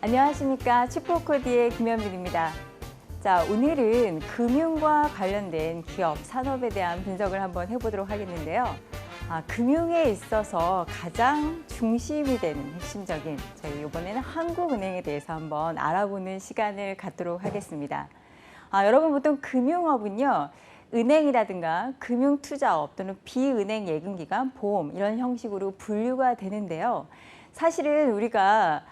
안녕하십니까. 슈퍼코디의 김현민입니다. 자, 오늘은 금융과 관련된 기업, 산업에 대한 분석을 한번 해보도록 하겠는데요. 금융에 있어서 가장 중심이 되는 핵심적인 저희 이번에는 한국은행에 대해서 한번 알아보는 시간을 갖도록 하겠습니다. 여러분 보통 금융업은요. 은행이라든가 금융투자업 또는 비은행 예금기관, 보험 이런 형식으로 분류가 되는데요. 사실은 우리가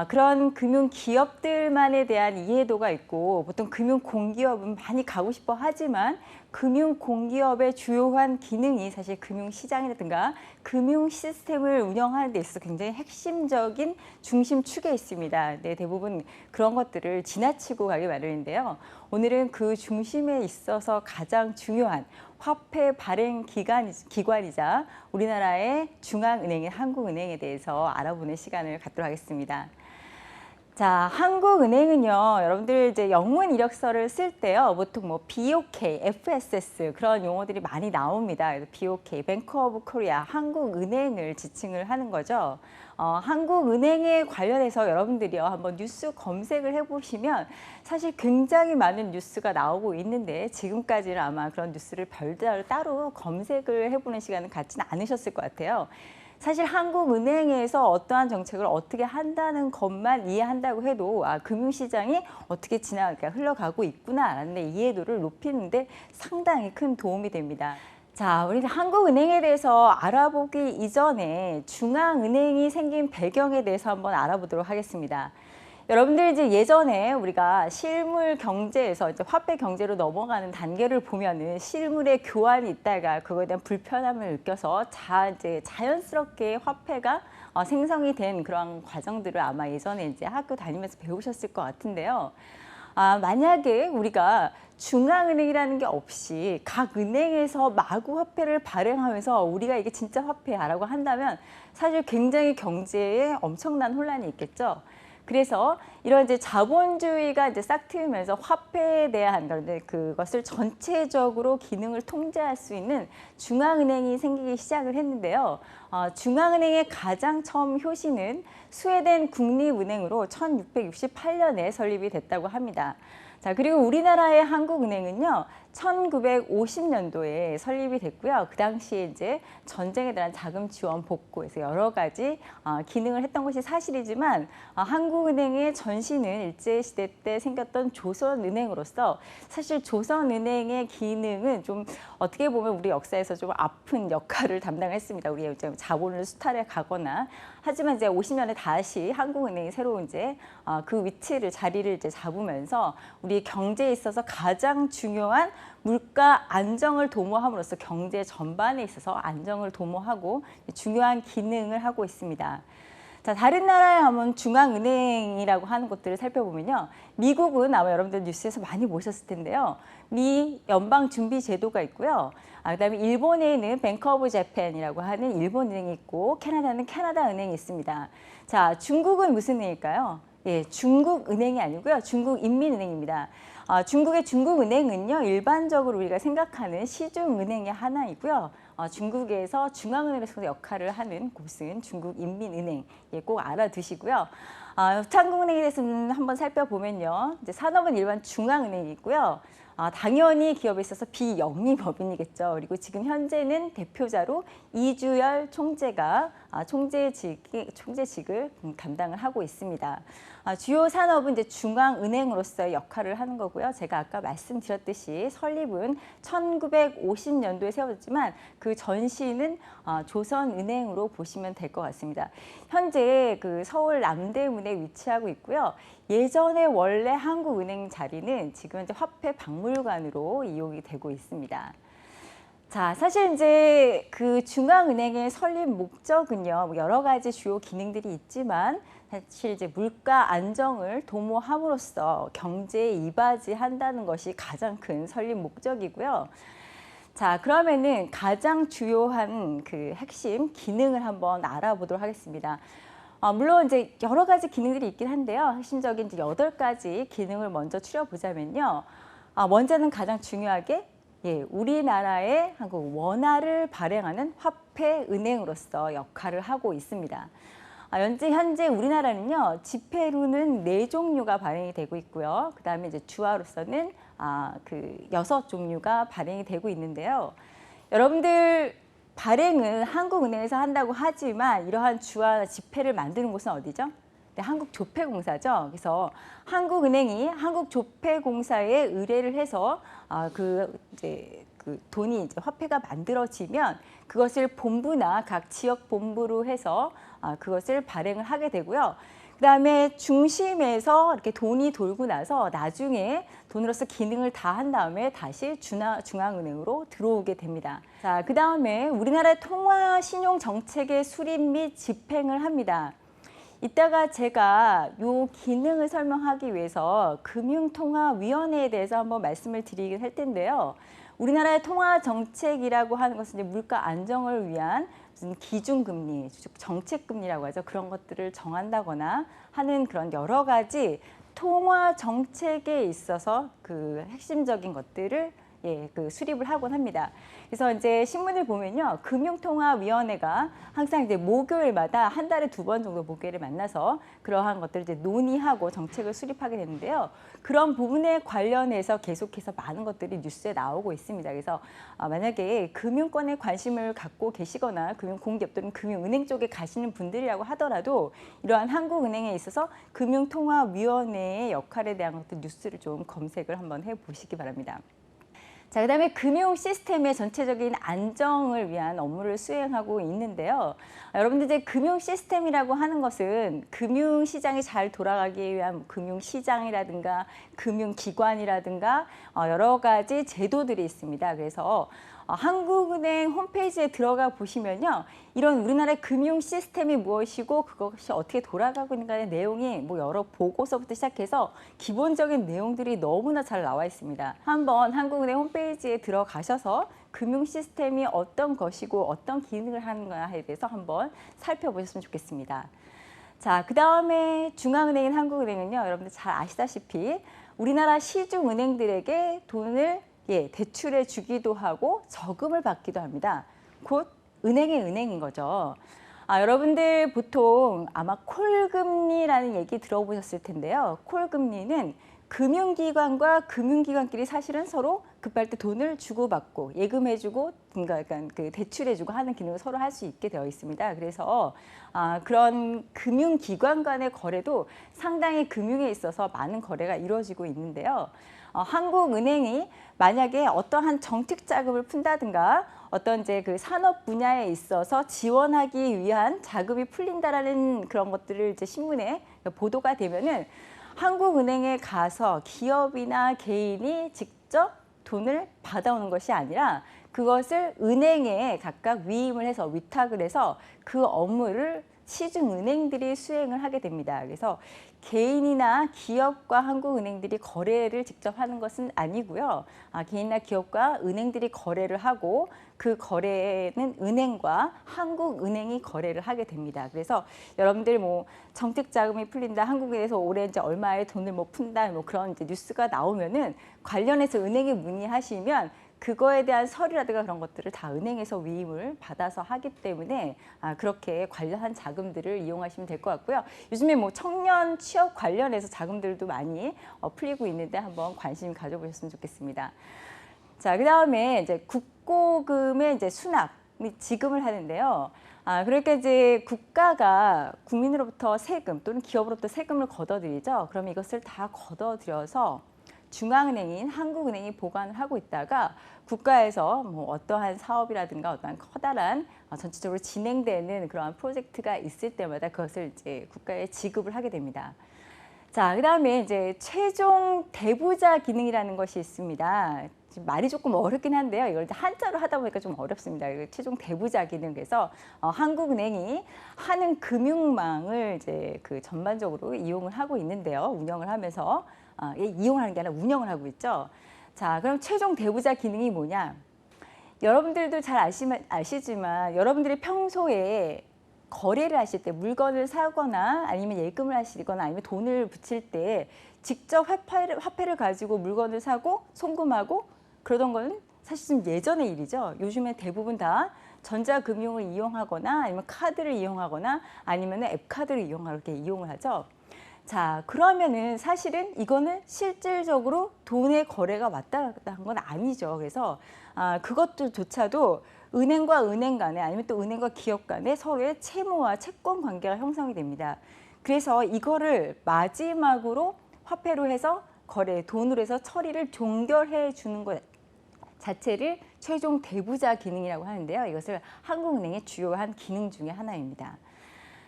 그런 금융기업들만에 대한 이해도가 있고 보통 금융공기업은 많이 가고 싶어 하지만 금융공기업의 주요한 기능이 사실 금융시장이라든가 금융 시스템을 운영하는 데 있어서 굉장히 핵심적인 중심축에 있습니다. 네, 대부분 그런 것들을 지나치고 가기 마련인데요. 오늘은 그 중심에 있어서 가장 중요한 화폐 발행 기관이자 우리나라의 중앙은행인 한국은행에 대해서 알아보는 시간을 갖도록 하겠습니다. 자, 한국은행은요, 여러분들 이제 영문 이력서를 쓸 때요, 보통 뭐 BOK, FSS 그런 용어들이 많이 나옵니다. 그래서 BOK, 뱅크 오브 코리아, 한국은행을 지칭을 하는 거죠. 한국은행에 관련해서 여러분들이요, 한번 뉴스 검색을 해보시면 사실 굉장히 많은 뉴스가 나오고 있는데 지금까지는 아마 그런 뉴스를 별도로 따로 검색을 해보는 시간은 갖지는 않으셨을 것 같아요. 사실 한국은행에서 어떠한 정책을 어떻게 한다는 것만 이해한다고 해도 금융시장이 어떻게 흘러가고 있구나라는 이해도를 높이는 데 상당히 큰 도움이 됩니다. 자, 우리 한국은행에 대해서 알아보기 이전에 중앙은행이 생긴 배경에 대해서 한번 알아보도록 하겠습니다. 여러분들 이제 예전에 우리가 실물 경제에서 이제 화폐 경제로 넘어가는 단계를 보면은 실물의 교환이 있다가 그거에 대한 불편함을 느껴서 이제 자연스럽게 화폐가 생성이 된 그런 과정들을 아마 예전에 이제 학교 다니면서 배우셨을 것 같은데요. 만약에 우리가 중앙은행이라는 게 없이 각 은행에서 마구 화폐를 발행하면서 우리가 이게 진짜 화폐야라고 한다면 사실 굉장히 경제에 엄청난 혼란이 있겠죠. 그래서 이런 이제 자본주의가 이제 싹 트이면서 화폐에 대한 그것을 전체적으로 기능을 통제할 수 있는 중앙은행이 생기기 시작을 했는데요. 중앙은행의 가장 처음 효시는 스웨덴 국립은행으로 1668년에 설립이 됐다고 합니다. 자, 그리고 우리나라의 한국은행은요, 1950년도에 설립이 됐고요. 그 당시에 이제 전쟁에 대한 자금 지원 복구에서 여러 가지 기능을 했던 것이 사실이지만 한국은행의 전신은 일제시대 때 생겼던 조선은행으로서 사실 조선은행의 기능은 좀 어떻게 보면 우리 역사에서 좀 아픈 역할을 담당했습니다. 우리 이제 자본을 수탈해 가거나 하지만 이제 50년에 다시 한국은행이 새로 이제 그 자리를 이제 잡으면서 우리 경제에 있어서 가장 중요한 물가 안정을 도모함으로써 경제 전반에 있어서 안정을 도모하고 중요한 기능을 하고 있습니다. 자, 다른 나라에 한번 중앙은행이라고 하는 것들을 살펴보면요. 미국은 아마 여러분들 뉴스에서 많이 보셨을 텐데요. 미 연방준비제도가 있고요. 그다음에 일본에는 뱅크 오브 재팬이라고 하는 일본은행이 있고 캐나다는 캐나다은행이 있습니다. 자, 중국은 무슨 은행일까요? 예, 중국은행이 아니고요. 중국인민은행입니다. 중국의 중국은행은요, 일반적으로 우리가 생각하는 시중은행의 하나이고요. 중국에서 중앙은행으로서 역할을 하는 곳은 중국인민은행, 예, 꼭 알아두시고요. 한국은행에 대해서는 한번 살펴보면요, 이제 산업은 일반 중앙은행이 있고요. 당연히 기업에 있어서 비영리법인이겠죠. 그리고 지금 현재는 대표자로 이주열 총재가 총재직을 감당을 하고 있습니다. 주요 산업은 이제 중앙은행으로서의 역할을 하는 거고요. 제가 아까 말씀드렸듯이 설립은 1950년도에 세워졌지만 그 전신은 조선은행으로 보시면 될 것 같습니다. 현재 그 서울 남대문에 위치하고 있고요. 예전에 원래 한국은행 자리는 지금 이제 화폐 박물관으로 이용이 되고 있습니다. 자, 사실 이제 그 중앙은행의 설립 목적은요, 여러 가지 주요 기능들이 있지만 사실 이제 물가 안정을 도모함으로써 경제에 이바지한다는 것이 가장 큰 설립 목적이고요. 자, 그러면은 가장 주요한 그 핵심 기능을 한번 알아보도록 하겠습니다. 물론 이제 여러 가지 기능들이 있긴 한데요. 핵심적인 이제 8가지 기능을 먼저 추려보자면요. 먼저는 가장 중요하게 우리나라의 한국 원화를 발행하는 화폐은행으로서 역할을 하고 있습니다. 현재 우리나라는요, 지폐로는 4종류가 발행이 되고 있고요. 그 다음에 이제 주화로서는 6종류가 발행이 되고 있는데요. 여러분들 발행은 한국은행에서 한다고 하지만 이러한 주화 지폐를 만드는 곳은 어디죠? 네, 한국조폐공사죠. 그래서 한국은행이 한국조폐공사에 의뢰를 해서 그 돈이 이제 화폐가 만들어지면 그것을 본부나 각 지역 본부로 해서 그것을 발행을 하게 되고요. 그다음에 중심에서 이렇게 돈이 돌고 나서 나중에 돈으로서 기능을 다 한 다음에 다시 중앙은행으로 들어오게 됩니다. 자, 그다음에 우리나라의 통화 신용 정책의 수립 및 집행을 합니다. 이따가 제가 이 기능을 설명하기 위해서 금융통화위원회에 대해서 한번 말씀을 드리긴 할 텐데요. 우리나라의 통화 정책이라고 하는 것은 이제 물가 안정을 위한 무슨 기준금리, 정책금리라고 하죠. 그런 것들을 정한다거나 하는 그런 여러 가지 통화 정책에 있어서 그 핵심적인 것들을 수립을 하곤 합니다. 그래서 이제 신문을 보면요, 금융통화위원회가 항상 이제 목요일마다 한 달에 2번 정도 목요일에 만나서 그러한 것들을 이제 논의하고 정책을 수립하게 되는데요. 그런 부분에 관련해서 계속해서 많은 것들이 뉴스에 나오고 있습니다. 그래서 만약에 금융권에 관심을 갖고 계시거나 금융공기업 또는 금융은행 쪽에 가시는 분들이라고 하더라도 이러한 한국은행에 있어서 금융통화위원회의 역할에 대한 것들 뉴스를 좀 검색을 한번 해보시기 바랍니다. 자, 그다음에 금융 시스템의 전체적인 안정을 위한 업무를 수행하고 있는데요. 여러분들 이제 금융 시스템이라고 하는 것은 금융 시장이 잘 돌아가기 위한 금융 시장이라든가 금융 기관이라든가 여러 가지 제도들이 있습니다. 그래서 한국은행 홈페이지에 들어가 보시면요, 이런 우리나라의 금융 시스템이 무엇이고 그것이 어떻게 돌아가고 있는가의 내용이 뭐 여러 보고서부터 시작해서 기본적인 내용들이 너무나 잘 나와 있습니다. 한번 한국은행 홈페이지에 들어가셔서 금융 시스템이 어떤 것이고 어떤 기능을 하는가에 대해서 한번 살펴보셨으면 좋겠습니다. 자, 그 다음에 중앙은행인 한국은행은요, 여러분들 잘 아시다시피 우리나라 시중은행들에게 돈을 대출해 주기도 하고 저금을 받기도 합니다. 곧 은행의 은행인 거죠. 여러분들 보통 아마 콜금리라는 얘기 들어보셨을 텐데요. 콜금리는 금융기관과 금융기관끼리 사실은 서로 급할 때 돈을 주고받고 예금해주고 그러니까 그 대출해주고 하는 기능을 서로 할 수 있게 되어 있습니다. 그래서 그런 금융기관 간의 거래도 상당히 금융에 있어서 많은 거래가 이루어지고 있는데요. 한국은행이 만약에 어떠한 정책 자금을 푼다든가 어떤 이제 그 산업 분야에 있어서 지원하기 위한 자금이 풀린다라는 그런 것들을 이제 신문에 보도가 되면은 한국은행에 가서 기업이나 개인이 직접 돈을 받아오는 것이 아니라 그것을 은행에 각각 위임을 해서 위탁을 해서 그 업무를 시중은행들이 수행을 하게 됩니다. 그래서 개인이나 기업과 한국은행들이 거래를 직접 하는 것은 아니고요. 개인이나 기업과 은행들이 거래를 하고 그 거래는 은행과 한국은행이 거래를 하게 됩니다. 그래서 여러분들 뭐 정책 자금이 풀린다, 한국에서 올해 이제 얼마의 돈을 뭐 푼다, 뭐 그런 이제 뉴스가 나오면은 관련해서 은행에 문의하시면 그거에 대한 서류라든가 그런 것들을 다 은행에서 위임을 받아서 하기 때문에 그렇게 관련한 자금들을 이용하시면 될 것 같고요. 요즘에 뭐 청년 취업 관련해서 자금들도 많이 풀리고 있는데 한번 관심 가져보셨으면 좋겠습니다. 자, 그다음에 이제 국고금의 이제 수납 및 지급을 하는데요. 그러니까 이제 국가가 국민으로부터 세금 또는 기업으로부터 세금을 걷어들이죠. 그럼 이것을 다 걷어들여서 중앙은행인 한국은행이 보관을 하고 있다가 국가에서 뭐 어떠한 사업이라든가 어떠한 커다란 전체적으로 진행되는 그러한 프로젝트가 있을 때마다 그것을 이제 국가에 지급을 하게 됩니다. 자, 그다음에 이제 최종 대부자 기능이라는 것이 있습니다. 말이 조금 어렵긴 한데요. 이걸 한자로 하다 보니까 좀 어렵습니다. 최종 대부자 기능. 그래서 한국은행이 하는 금융망을 이제 그 전반적으로 이용을 하고 있는데요. 운영을 하면서 이용하는 게 아니라 운영을 하고 있죠. 자, 그럼 최종 대부자 기능이 뭐냐? 여러분들도 잘 아시지만 여러분들이 평소에 거래를 하실 때 물건을 사거나 아니면 예금을 하시거나 아니면 돈을 붙일 때 직접 화폐를 가지고 물건을 사고 송금하고 그러던 건 사실 좀 예전의 일이죠. 요즘에 대부분 다 전자금융을 이용하거나 아니면 카드를 이용하거나 아니면 앱카드를 이용하고 이렇게 이용을 하죠. 자, 그러면은 사실은 이거는 실질적으로 돈의 거래가 왔다 갔다 한 건 아니죠. 그래서 그것들조차도 은행과 은행 간에 아니면 또 은행과 기업 간에 서로의 채무와 채권 관계가 형성이 됩니다. 그래서 이거를 마지막으로 화폐로 해서 거래, 돈으로 해서 처리를 종결해 주는 것 자체를 최종 대부자 기능이라고 하는데요. 이것을 한국은행의 주요한 기능 중에 하나입니다.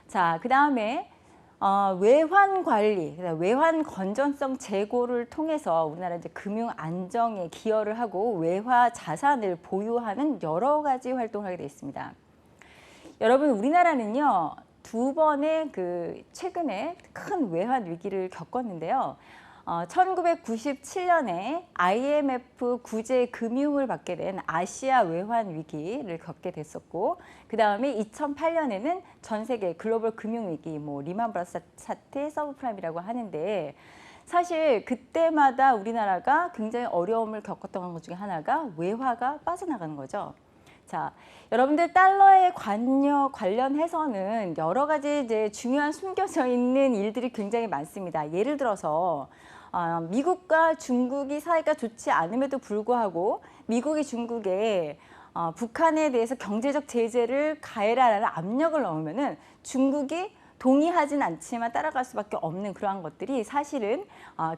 자, 그 다음에 외환 관리, 외환 건전성 제고를 통해서 우리나라 이제 금융 안정에 기여를 하고 외화 자산을 보유하는 여러 가지 활동을 하게 되어 있습니다. 여러분, 우리나라는요, 두 번의 최근에 큰 외환 위기를 겪었는데요. 1997년에 IMF 구제 금융을 받게 된 아시아 외환 위기를 겪게 됐었고, 그 다음에 2008년에는 전 세계 글로벌 금융 위기, 뭐 리만 브라더스 사태, 서브프라임이라고 하는데, 사실 그때마다 우리나라가 굉장히 어려움을 겪었던 것 중에 하나가 외화가 빠져나가는 거죠. 자, 여러분들 달러에 관련해서는 여러 가지 이제 중요한 숨겨져 있는 일들이 굉장히 많습니다. 예를 들어서 미국과 중국이 사이가 좋지 않음에도 불구하고 미국이 중국에 북한에 대해서 경제적 제재를 가해라라는 압력을 넣으면은 중국이 동의하진 않지만 따라갈 수밖에 없는 그러한 것들이 사실은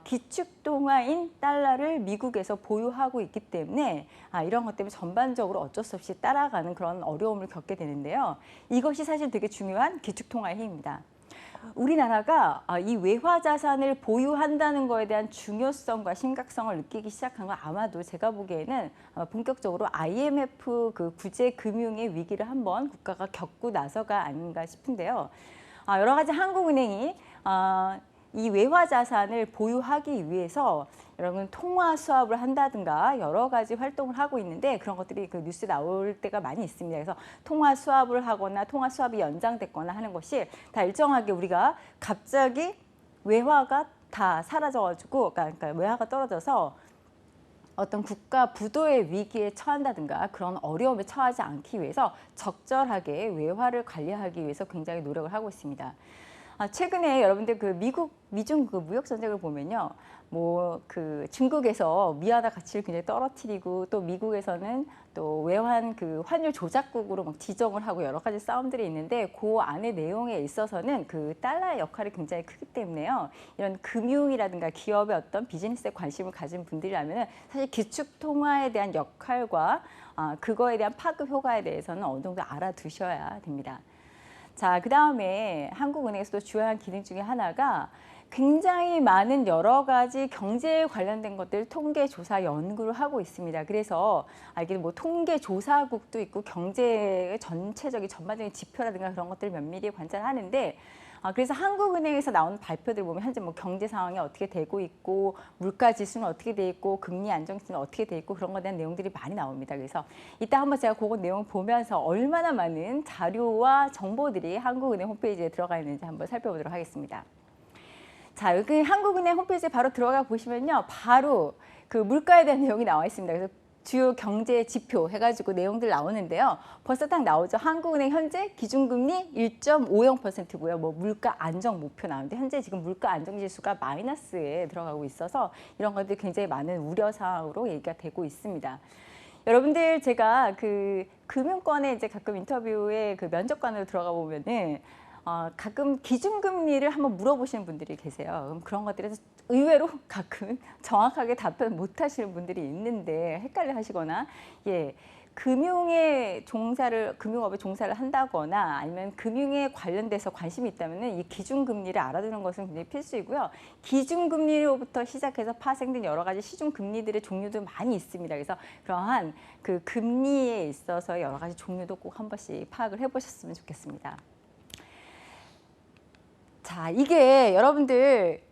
기축통화인 달러를 미국에서 보유하고 있기 때문에 이런 것 때문에 전반적으로 어쩔 수 없이 따라가는 그런 어려움을 겪게 되는데요. 이것이 사실 되게 중요한 기축통화의 힘입니다. 우리나라가 이 외화 자산을 보유한다는 거에 대한 중요성과 심각성을 느끼기 시작한 건 아마도 제가 보기에는 본격적으로 IMF 구제 금융의 위기를 한번 국가가 겪고 나서가 아닌가 싶은데요. 여러 가지 한국은행이 이 외화 자산을 보유하기 위해서 여러분 통화 수합을 한다든가 여러 가지 활동을 하고 있는데 그런 것들이 뉴스에 나올 때가 많이 있습니다. 그래서 통화 수합을 하거나 통화 수합이 연장됐거나 하는 것이 다 일정하게 우리가 갑자기 외화가 다 사라져가지고 그러니까 외화가 떨어져서 어떤 국가 부도의 위기에 처한다든가 그런 어려움에 처하지 않기 위해서 적절하게 외화를 관리하기 위해서 굉장히 노력을 하고 있습니다. 최근에 여러분들 미중 무역 전쟁을 보면요, 뭐 중국에서 위안화 가치를 굉장히 떨어뜨리고 또 미국에서는 또 외환 환율 조작국으로 막 지정을 하고 여러 가지 싸움들이 있는데 그 안의 내용에 있어서는 달러의 역할이 굉장히 크기 때문에요. 이런 금융이라든가 기업의 어떤 비즈니스에 관심을 가진 분들이라면 사실 기축 통화에 대한 역할과 그거에 대한 파급 효과에 대해서는 어느 정도 알아두셔야 됩니다. 자, 그 다음에 한국은행에서도 주요한 기능 중에 하나가 굉장히 많은 여러 가지 경제에 관련된 것들 통계 조사 연구를 하고 있습니다. 그래서 이게 뭐 통계 조사국도 있고 경제의 전체적인 전반적인 지표라든가 그런 것들을 면밀히 관찰하는데 그래서 한국은행에서 나오는 발표들 보면 현재 뭐 경제 상황이 어떻게 되고 있고 물가 지수는 어떻게 돼 있고 금리 안정세는 어떻게 돼 있고 그런 것에 대한 내용들이 많이 나옵니다. 그래서 이따 한번 제가 그거 내용 보면서 얼마나 많은 자료와 정보들이 한국은행 홈페이지에 들어가 있는지 한번 살펴보도록 하겠습니다. 자, 여기 한국은행 홈페이지에 바로 들어가 보시면요, 바로 물가에 대한 내용이 나와 있습니다. 그래서 주요 경제 지표 해가지고 내용들 나오는데요. 벌써 딱 나오죠. 한국은행 현재 기준금리 1.50%고요. 뭐 물가 안정 목표 나오는데 현재 지금 물가 안정 지수가 마이너스에 들어가고 있어서 이런 것들이 굉장히 많은 우려 사항으로 얘기가 되고 있습니다. 여러분들 제가 금융권에 이제 가끔 인터뷰에 면접관으로 들어가 보면은 가끔 기준금리를 한번 물어보시는 분들이 계세요. 그럼 그런 것들에서 의외로 가끔 정확하게 답변 못 하시는 분들이 있는데 헷갈려 하시거나, 금융업에 종사를 한다거나 아니면 금융에 관련돼서 관심이 있다면 이 기준금리를 알아두는 것은 굉장히 필수이고요. 기준금리로부터 시작해서 파생된 여러 가지 시중금리들의 종류도 많이 있습니다. 그래서 그러한 금리에 있어서 여러 가지 종류도 꼭 한 번씩 파악을 해보셨으면 좋겠습니다. 자, 이게 여러분들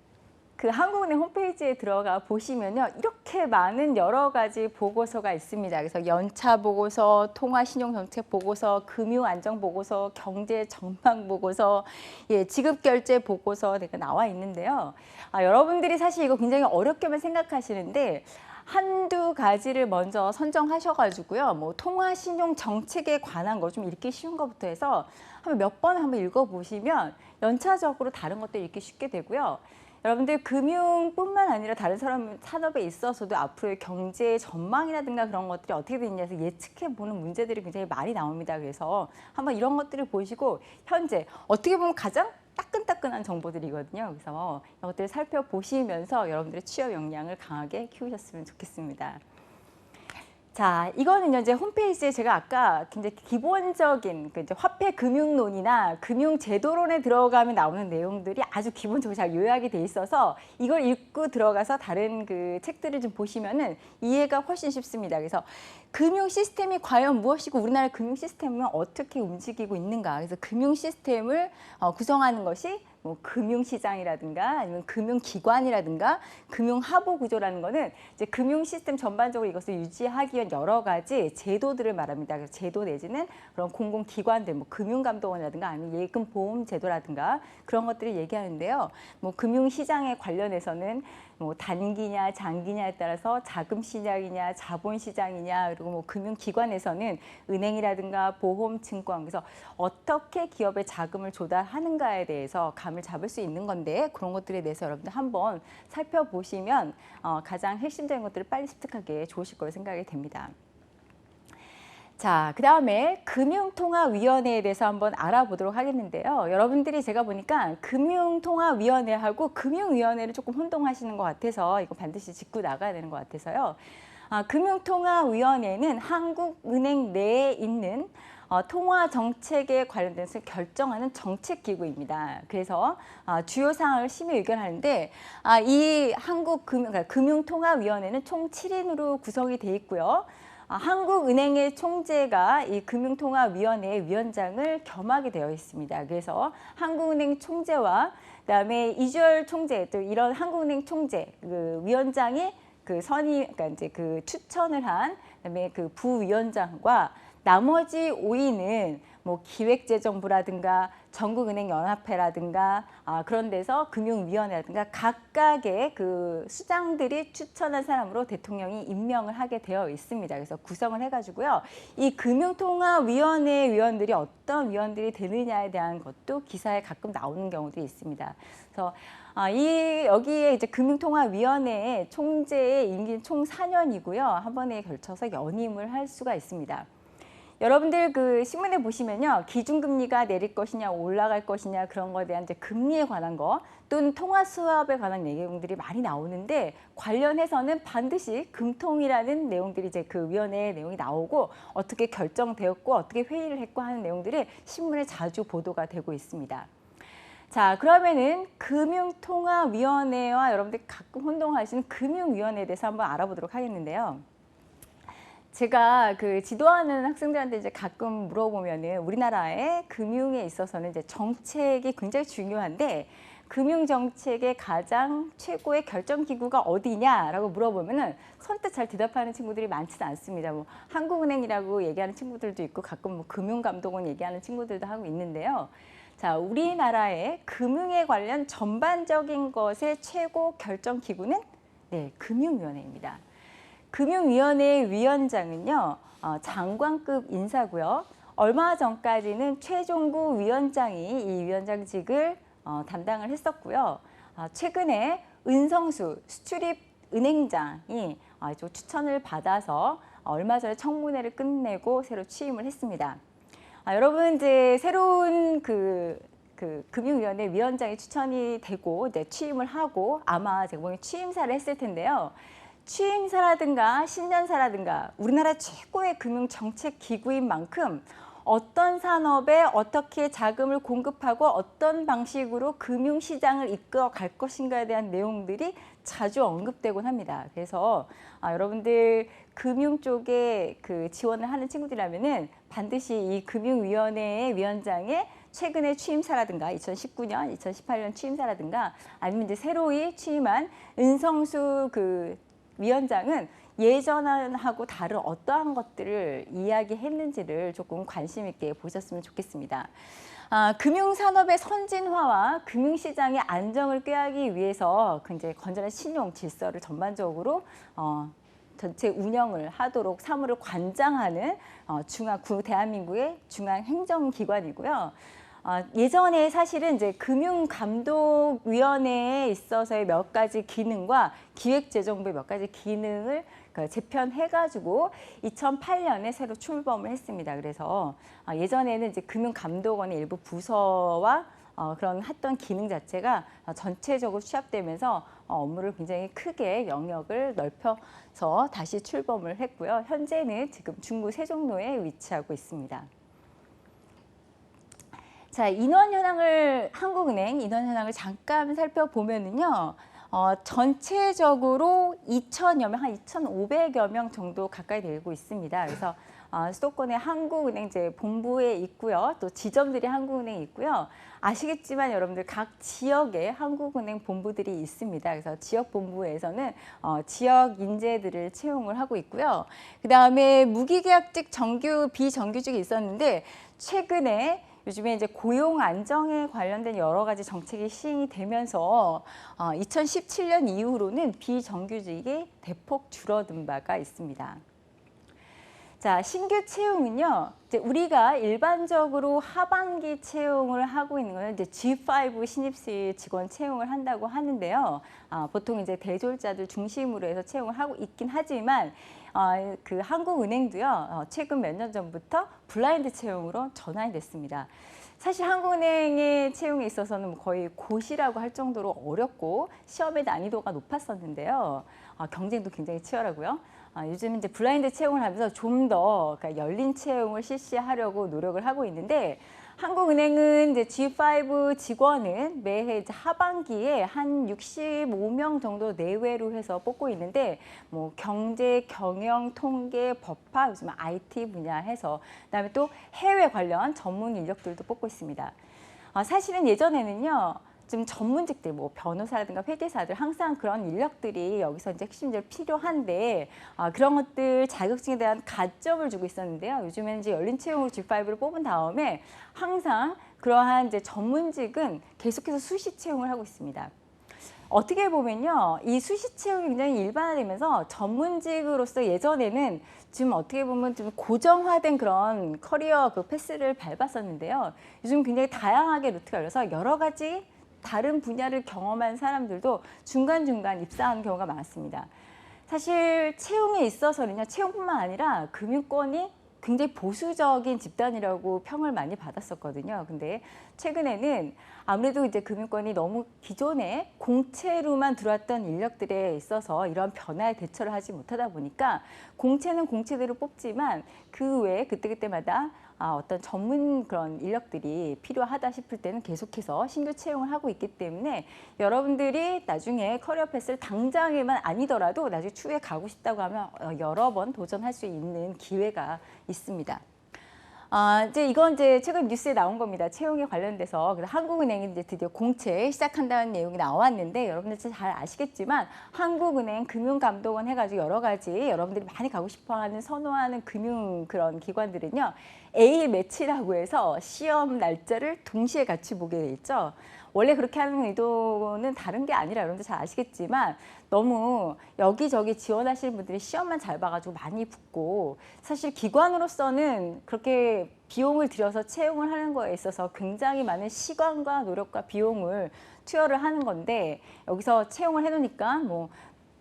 한국은행 홈페이지에 들어가 보시면요, 이렇게 많은 여러 가지 보고서가 있습니다. 그래서 연차 보고서, 통화신용정책 보고서, 금융안정 보고서, 경제 전망 보고서, 지급결제 보고서 나와 있는데요. 여러분들이 사실 이거 굉장히 어렵게만 생각하시는데 한두 가지를 먼저 선정하셔가지고요. 뭐 통화신용 정책에 관한 거 좀 읽기 쉬운 것부터 해서 한번 몇 번 한번 읽어보시면 연차적으로 다른 것도 읽기 쉽게 되고요. 여러분들 금융뿐만 아니라 다른 산업에 있어서도 앞으로의 경제 전망이라든가 그런 것들이 어떻게 되느냐에서 예측해보는 문제들이 굉장히 많이 나옵니다. 그래서 한번 이런 것들을 보시고 현재 어떻게 보면 가장 따끈따끈한 정보들이거든요. 그래서 이것들을 살펴보시면서 여러분들의 취업 역량을 강하게 키우셨으면 좋겠습니다. 자, 이거는 이제 홈페이지에 제가 아까 굉장히 기본적인 이제 화폐 금융론이나 금융제도론에 들어가면 나오는 내용들이 아주 기본적으로 잘 요약이 돼 있어서 이걸 읽고 들어가서 다른 그 책들을 좀 보시면은 이해가 훨씬 쉽습니다. 그래서 금융 시스템이 과연 무엇이고 우리나라 금융 시스템은 어떻게 움직이고 있는가. 그래서 금융 시스템을 구성하는 것이 뭐 금융시장이라든가 아니면 금융기관이라든가 금융하부구조라는 거는 이제 금융 시스템 전반적으로 이것을 유지하기 위한 여러 가지 제도들을 말합니다. 그래서 제도 내지는 그런 공공기관들, 뭐 금융감독원이라든가 아니면 예금보험제도라든가 그런 것들을 얘기하는데요. 뭐 금융시장에 관련해서는 뭐 단기냐 장기냐에 따라서 자금시장이냐 자본시장이냐 그리고 뭐 금융기관에서는 은행이라든가 보험, 증권 그래서 어떻게 기업의 자금을 조달하는가에 대해서 감을 잡을 수 있는 건데 그런 것들에 대해서 여러분들 한번 살펴보시면 가장 핵심적인 것들을 빨리 습득하기에 좋으실 거로 생각이 됩니다. 자, 그 다음에 금융통화위원회에 대해서 한번 알아보도록 하겠는데요. 여러분들이 제가 보니까 금융통화위원회하고 금융위원회를 조금 혼동하시는 것 같아서 이거 반드시 짚고 나가야 되는 것 같아서요. 금융통화위원회는 한국은행 내에 있는 통화 정책에 관련된 것을 결정하는 정책기구입니다. 그래서 주요 사항을 심의 의견하는데 이 금융통화위원회는 총 7인으로 구성이 돼 있고요. 한국은행의 총재가 이 금융통화위원회의 위원장을 겸하게 되어 있습니다. 그래서 한국은행 총재와 그다음에 이주열 총재 또 이런 한국은행 총재 그 위원장이 그 그러니까 이제 그 추천을 한 그다음에 그 부위원장과 나머지 5인은 뭐 기획재정부라든가 전국은행연합회라든가 그런 데서 금융위원회라든가 각각의 그 수장들이 추천한 사람으로 대통령이 임명을 하게 되어 있습니다. 그래서 구성을 해가지고요. 이 금융통화위원회 위원들이 어떤 위원들이 되느냐에 대한 것도 기사에 가끔 나오는 경우도 있습니다. 그래서 여기에 이제 금융통화위원회의 총재의 임기는 총 4년이고요. 한 번에 걸쳐서 연임을 할 수가 있습니다. 여러분들 그 신문에 보시면요. 기준금리가 내릴 것이냐 올라갈 것이냐 그런 거에 대한 이제 금리에 관한 거 또는 통화 수합에 관한 내용들이 많이 나오는데 관련해서는 반드시 금통이라는 내용들이 이제 그 위원회의 내용이 나오고 어떻게 결정되었고 어떻게 회의를 했고 하는 내용들이 신문에 자주 보도가 되고 있습니다. 자, 그러면은 금융통화위원회와 여러분들이 가끔 혼동하시는 금융위원회에 대해서 한번 알아보도록 하겠는데요. 제가 그 지도하는 학생들한테 이제 가끔 물어보면은 우리나라의 금융에 있어서는 이제 정책이 굉장히 중요한데 금융 정책의 가장 최고의 결정 기구가 어디냐라고 물어보면은 선뜻 잘 대답하는 친구들이 많지는 않습니다. 뭐 한국은행이라고 얘기하는 친구들도 있고 가끔 뭐 금융감독원 얘기하는 친구들도 하고 있는데요. 자, 우리나라의 금융에 관련 전반적인 것의 최고 결정 기구는 네, 금융위원회입니다. 금융위원회 위원장은요, 장관급 인사고요. 얼마 전까지는 최종구 위원장이 이 위원장직을 담당을 했었고요. 최근에 은성수 수출입 은행장이 추천을 받아서 얼마 전에 청문회를 끝내고 새로 취임을 했습니다. 여러분 이제 새로운 금융위원회 위원장이 추천이 되고 이제 취임을 하고 아마 제가 보기엔 취임사를 했을 텐데요. 취임사라든가 신년사라든가 우리나라 최고의 금융정책 기구인 만큼 어떤 산업에 어떻게 자금을 공급하고 어떤 방식으로 금융시장을 이끌어 갈 것인가에 대한 내용들이 자주 언급되곤 합니다. 그래서 여러분들 금융 쪽에 그 지원을 하는 친구들이라면은 반드시 이 금융위원회의 위원장의 최근에 취임사라든가 2019년, 2018년 취임사라든가 아니면 이제 새로이 취임한 은성수 그 위원장은 예전하고 다른 어떠한 것들을 이야기했는지를 조금 관심 있게 보셨으면 좋겠습니다. 금융산업의 선진화와 금융시장의 안정을 꾀하기 위해서 굉장히 건전한 신용 질서를 전반적으로 전체 운영을 하도록 사무를 관장하는 대한민국의 중앙 행정기관이고요. 예전에 사실은 이제 금융감독위원회에 있어서의 몇 가지 기능과 기획재정부의 몇 가지 기능을 재편해가지고 2008년에 새로 출범을 했습니다. 그래서 예전에는 이제 금융감독원의 일부 부서와 그런 했던 기능 자체가 전체적으로 취합되면서 업무를 굉장히 크게 영역을 넓혀서 다시 출범을 했고요. 현재는 지금 중구 세종로에 위치하고 있습니다. 자, 한국은행 인원 현황을 잠깐 살펴보면은요, 전체적으로 2,000여 명, 한 2,500여 명 정도 가까이 되고 있습니다. 그래서 수도권의 한국은행 본부에 있고요. 또 지점들이 한국은행에 있고요. 아시겠지만 여러분들 각 지역에 한국은행 본부들이 있습니다. 그래서 지역 본부에서는 지역 인재들을 채용을 하고 있고요. 그다음에 무기계약직 정규, 비정규직이 있었는데 최근에 요즘에 이제 고용 안정에 관련된 여러 가지 정책이 시행이 되면서 2017년 이후로는 비정규직이 대폭 줄어든 바가 있습니다. 자, 신규 채용은요, 이제 우리가 일반적으로 하반기 채용을 하고 있는 거는 이제 G5 신입생 직원 채용을 한다고 하는데요. 보통 이제 대졸자들 중심으로 해서 채용을 하고 있긴 하지만 그 한국은행도요, 최근 몇 년 전부터 블라인드 채용으로 전환이 됐습니다. 사실 한국은행의 채용에 있어서는 거의 고시라고 할 정도로 어렵고 시험의 난이도가 높았었는데요. 경쟁도 굉장히 치열하고요. 요즘 이제 블라인드 채용을 하면서 좀 더 그러니까 열린 채용을 실시하려고 노력을 하고 있는데 한국은행은 이제 G5 직원은 매해 이제 하반기에 한 65명 정도 내외로 해서 뽑고 있는데 뭐 경제, 경영, 통계, 법학, 요즘 IT 분야 해서 그다음에 또 해외 관련 전문 인력들도 뽑고 있습니다. 사실은 예전에는요. 좀 전문직들, 뭐 변호사라든가 회계사들 항상 그런 인력들이 여기서 이제 핵심적으로 필요한데 그런 것들 자격증에 대한 가점을 주고 있었는데요. 요즘에는 이제 열린 채용으로 G5를 뽑은 다음에 항상 그러한 이제 전문직은 계속해서 수시 채용을 하고 있습니다. 어떻게 보면요, 이 수시 채용이 굉장히 일반화되면서 전문직으로서 예전에는 지금 어떻게 보면 좀 고정화된 그런 커리어 그 패스를 밟았었는데요. 요즘 굉장히 다양하게 루트가 열려서 여러 가지 다른 분야를 경험한 사람들도 중간중간 입사하는 경우가 많습니다. 사실 채용에 있어서는요, 채용뿐만 아니라 금융권이 굉장히 보수적인 집단이라고 평을 많이 받았었거든요. 근데 최근에는 아무래도 이제 금융권이 너무 기존에 공채로만 들어왔던 인력들에 있어서 이런 변화에 대처를 하지 못하다 보니까 공채는 공채대로 뽑지만 그 외에 그때그때마다 어떤 전문 그런 인력들이 필요하다 싶을 때는 계속해서 신규 채용을 하고 있기 때문에 여러분들이 나중에 커리어 패스를 당장에만 아니더라도 나중에 추후에 가고 싶다고 하면 여러 번 도전할 수 있는 기회가 있습니다. 이건 최근 뉴스에 나온 겁니다. 채용에 관련돼서. 그래서 한국은행이 이제 드디어 공채 시작한다는 내용이 나왔는데 여러분들 잘 아시겠지만 한국은행 금융감독원 해가지고 여러 가지 여러분들이 많이 가고 싶어하는 선호하는 금융 그런 기관들은요. A 매치라고 해서 시험 날짜를 동시에 같이 보게 돼 있죠. 원래 그렇게 하는 의도는 다른 게 아니라 여러분들 잘 아시겠지만 너무 여기저기 지원하시는 분들이 시험만 잘 봐가지고 많이 붙고 사실 기관으로서는 그렇게 비용을 들여서 채용을 하는 거에 있어서 굉장히 많은 시간과 노력과 비용을 투여를 하는 건데 여기서 채용을 해놓으니까 뭐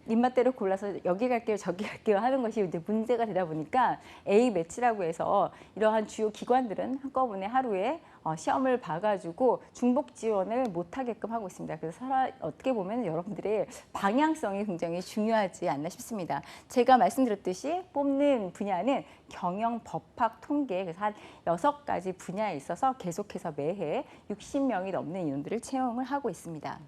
입맛대로 골라서 여기 갈게요 저기 갈게요 하는 것이 이제 문제가 되다 보니까 A 매치라고 해서 이러한 주요 기관들은 한꺼번에 하루에 시험을 봐가지고 중복 지원을 못하게끔 하고 있습니다. 그래서 어떻게 보면 여러분들의 방향성이 굉장히 중요하지 않나 싶습니다. 제가 말씀드렸듯이 뽑는 분야는 경영, 법학, 통계 그래서 한 6가지 분야에 있어서 계속해서 매해 60명이 넘는 인원들을 채용을 하고 있습니다.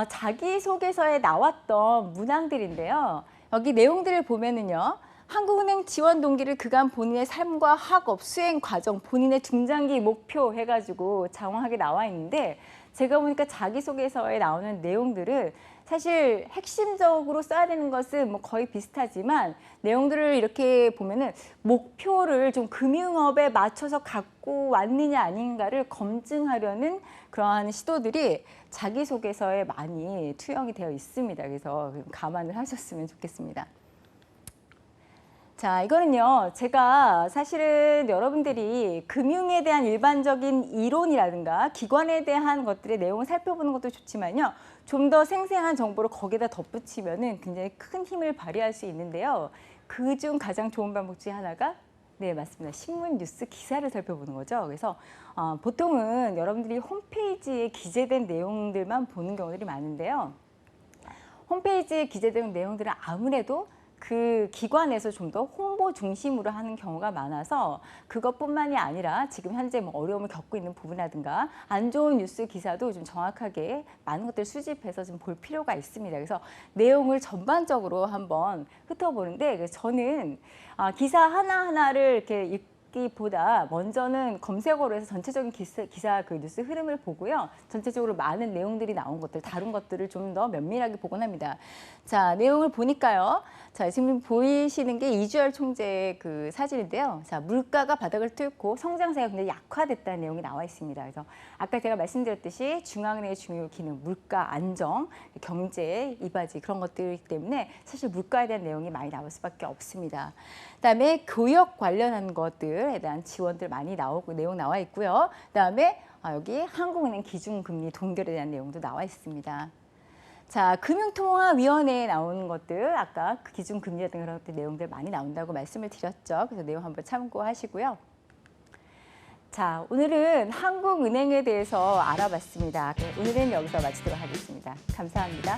자기소개서에 나왔던 문항들인데요. 여기 내용들을 보면은요. 한국은행 지원 동기를 그간 본인의 삶과 학업, 수행 과정, 본인의 중장기 목표 해가지고 장황하게 나와 있는데 제가 보니까 자기소개서에 나오는 내용들은 사실 핵심적으로 써야 되는 것은 뭐 거의 비슷하지만 내용들을 이렇게 보면은 목표를 좀 금융업에 맞춰서 갖고 왔느냐 아닌가를 검증하려는 그러한 시도들이 자기소개서에 많이 투영이 되어 있습니다. 그래서 감안을 하셨으면 좋겠습니다. 자, 이거는요, 제가 사실은 여러분들이 금융에 대한 일반적인 이론이라든가 기관에 대한 것들의 내용을 살펴보는 것도 좋지만요, 좀 더 생생한 정보를 거기다 덧붙이면은 굉장히 큰 힘을 발휘할 수 있는데요. 그중 가장 좋은 방법 중에 하나가 네, 맞습니다. 신문 뉴스 기사를 살펴보는 거죠. 그래서 보통은 여러분들이 홈페이지에 기재된 내용들만 보는 경우들이 많은데요. 홈페이지에 기재된 내용들은 아무래도 그 기관에서 좀 더 홍보 중심으로 하는 경우가 많아서 그것뿐만이 아니라 지금 현재 뭐 어려움을 겪고 있는 부분이라든가 안 좋은 뉴스 기사도 좀 정확하게 많은 것들을 수집해서 좀 볼 필요가 있습니다. 그래서 내용을 전반적으로 한번 훑어보는데 저는 기사 하나하나를 이렇게 보다 먼저는 검색어로 해서 전체적인 기사 그 뉴스 흐름을 보고요. 전체적으로 많은 내용들이 나온 것들, 다른 것들을 좀 더 면밀하게 보곤 합니다. 자, 내용을 보니까요. 자, 지금 보이시는 게 이주열 총재의 그 사진인데요. 자, 물가가 바닥을 뚫고 성장세가 굉장히 약화됐다는 내용이 나와 있습니다. 그래서 아까 제가 말씀드렸듯이 중앙은행의 중요 기능, 물가 안정, 경제 이바지 그런 것들이기 때문에 사실 물가에 대한 내용이 많이 나올 수밖에 없습니다. 그다음에 교역 관련한 것들에 대한 지원들 많이 나오고 내용 나와 있고요. 그다음에 여기 한국은행 기준금리 동결에 대한 내용도 나와 있습니다. 자, 금융통화위원회에 나오는 것들 아까 그 기준금리라든가 그런 것들 내용들 많이 나온다고 말씀을 드렸죠. 그래서 내용 한번 참고하시고요. 자, 오늘은 한국은행에 대해서 알아봤습니다. 오늘은 여기서 마치도록 하겠습니다. 감사합니다.